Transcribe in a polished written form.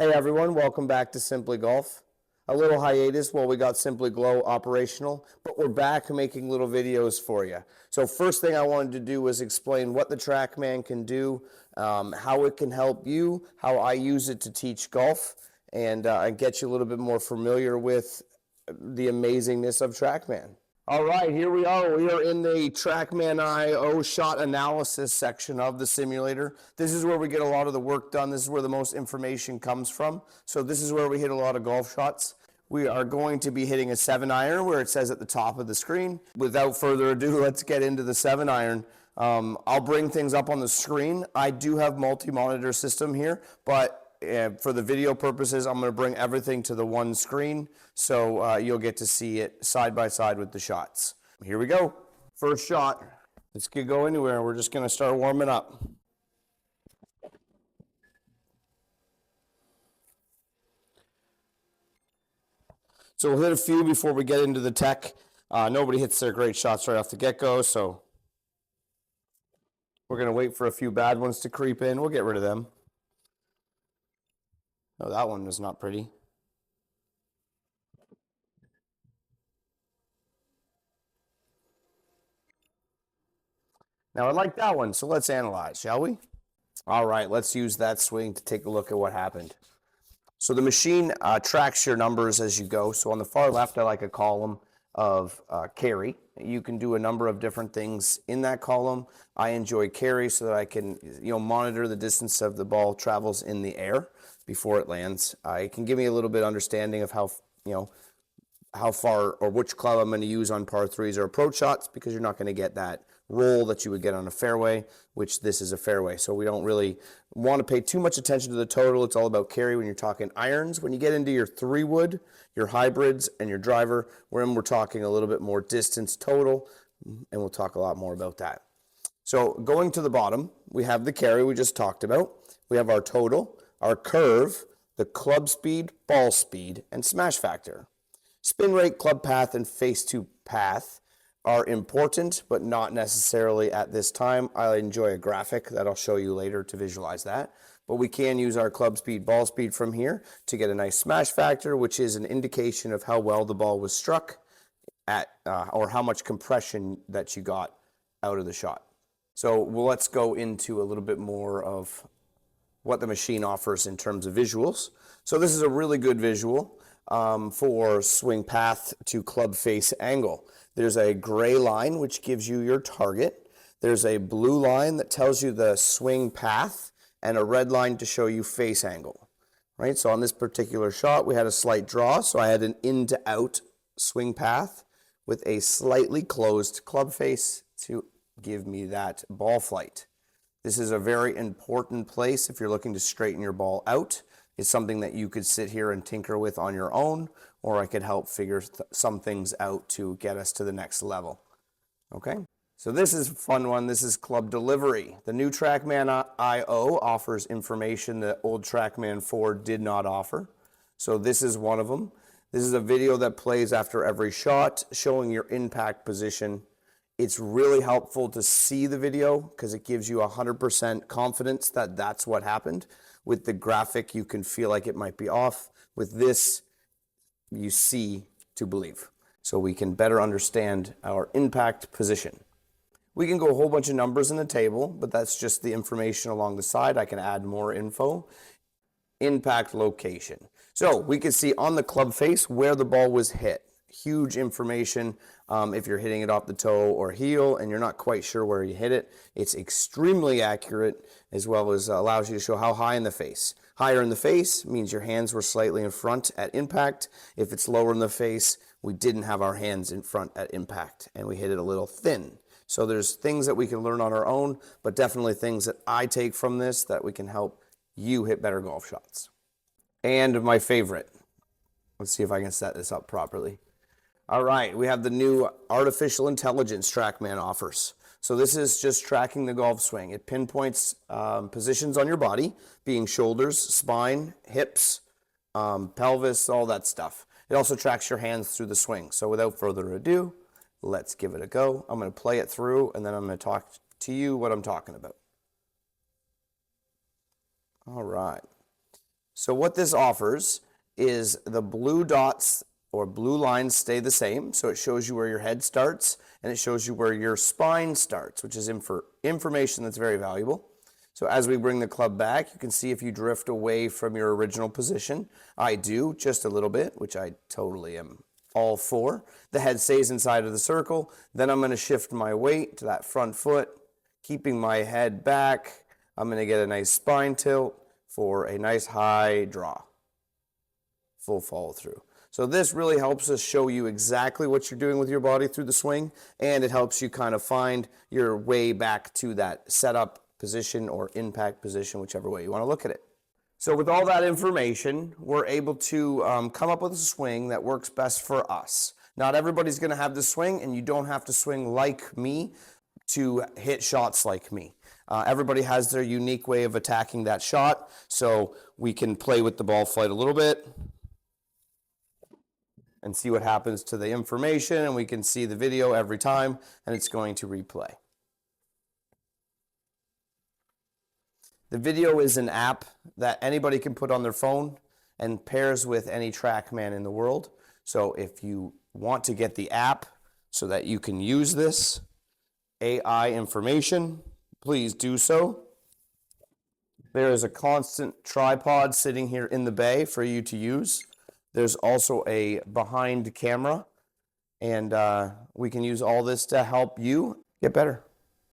Hey everyone, welcome back to Simply Golf. A little hiatus while we got Simply Glow operational, but we're back making little videos for you. So first thing I wanted to do was explain what the Trackman can do, how it can help you, how I use it to teach golf, and get you a little bit more familiar with the amazingness of Trackman. All right, here we are. We are in the Trackman IO shot analysis section of the simulator. This is where we get a lot of the work done. This is where the most information comes from. So this is where we hit a lot of golf shots. We are going to be hitting a 7-iron where it says at the top of the screen. Without further ado, let's get into the 7-iron. I'll bring things up on the screen. I do have multi-monitor system here, but for the video purposes, I'm going to bring everything to the one screen, so you'll get to see it side by side with the shots. Here we go. First shot. This could go anywhere. We're just going to start warming up. So we'll hit a few before we get into the tech. Nobody hits their great shots right off the get-go, so we're going to wait for a few bad ones to creep in. We'll get rid of them. Oh, that one was not pretty. Now I like that one, so let's analyze, shall we? All right, let's use that swing to take a look at what happened. So the machine tracks your numbers as you go. So on the far left, I like a column of carry. You can do a number of different things in that column. I enjoy carry so that I can monitor the distance of the ball travels in the air before it lands. It can give me a little bit of understanding of how far or which club I'm going to use on par threes or approach shots, because you're not going to get that roll that you would get on a fairway, which this is a fairway. So we don't really want to pay too much attention to the total. It's all about carry when you're talking irons. When you get into your 3-wood, your hybrids, and your driver, we're talking a little bit more distance total, and we'll talk a lot more about that. So going to the bottom, we have the carry we just talked about. We have our total, our curve, the club speed, ball speed, and smash factor. Spin rate, club path, and face to path are important, but not necessarily at this time. I enjoy a graphic that I'll show you later to visualize that. But we can use our club speed, ball speed from here to get a nice smash factor, which is an indication of how well the ball was struck at, or how much compression that you got out of the shot. So let's go into a little bit more of what the machine offers in terms of visuals. So this is a really good visual for swing path to club face angle. There's a gray line which gives you your target. There's a blue line that tells you the swing path, and a red line to show you face angle. Right? So on this particular shot, we had a slight draw, so I had an in to out swing path with a slightly closed club face to give me that ball flight. This is a very important place if you're looking to straighten your ball out. It's something that you could sit here and tinker with on your own, or I could help figure some things out to get us to the next level. Okay, so this is a fun one. This is club delivery. The new Trackman IO offers information that old Trackman 4 did not offer. So this is one of them. This is a video that plays after every shot, showing your impact position. It's really helpful to see the video because it gives you 100% confidence that that's what happened. With the graphic, you can feel like it might be off. With this, you see to believe. So we can better understand our impact position. We can go a whole bunch of numbers in the table, but that's just the information along the side. I can add more info. Impact location. So we can see on the club face where the ball was hit. Huge information. If you're hitting it off the toe or heel and you're not quite sure where you hit it, it's extremely accurate, as well as allows you to show how high in the face. Higher in the face means your hands were slightly in front at impact. If it's lower in the face, we didn't have our hands in front at impact and we hit it a little thin. So there's things that we can learn on our own, but definitely things that I take from this that we can help you hit better golf shots. And my favorite, let's see if I can set this up properly. All right, we have the new artificial intelligence Trackman offers. So this is just tracking the golf swing. It pinpoints positions on your body, being shoulders, spine, hips, pelvis, all that stuff. It also tracks your hands through the swing. So without further ado, let's give it a go. I'm going to play it through, and then I'm going to talk to you what I'm talking about. All right. So what this offers is the blue dots or blue lines stay the same. So it shows you where your head starts and it shows you where your spine starts, which is information that's very valuable. So as we bring the club back, you can see if you drift away from your original position. I do, just a little bit, which I totally am all for. The head stays inside of the circle. Then I'm going to shift my weight to that front foot, keeping my head back. I'm going to get a nice spine tilt for a nice high draw. Full follow through. So this really helps us show you exactly what you're doing with your body through the swing, and it helps you kind of find your way back to that setup position or impact position, whichever way you want to look at it. So with all that information, we're able to come up with a swing that works best for us. Not everybody's going to have the swing, and you don't have to swing like me to hit shots like me. Everybody has their unique way of attacking that shot, so we can play with the ball flight a little bit and see what happens to the information, and we can see the video every time, and it's going to replay. The video is an app that anybody can put on their phone and pairs with any Trackman in the world. So if you want to get the app so that you can use this AI information, please do so. There is a constant tripod sitting here in the bay for you to use. There's also a behind camera, and we can use all this to help you get better.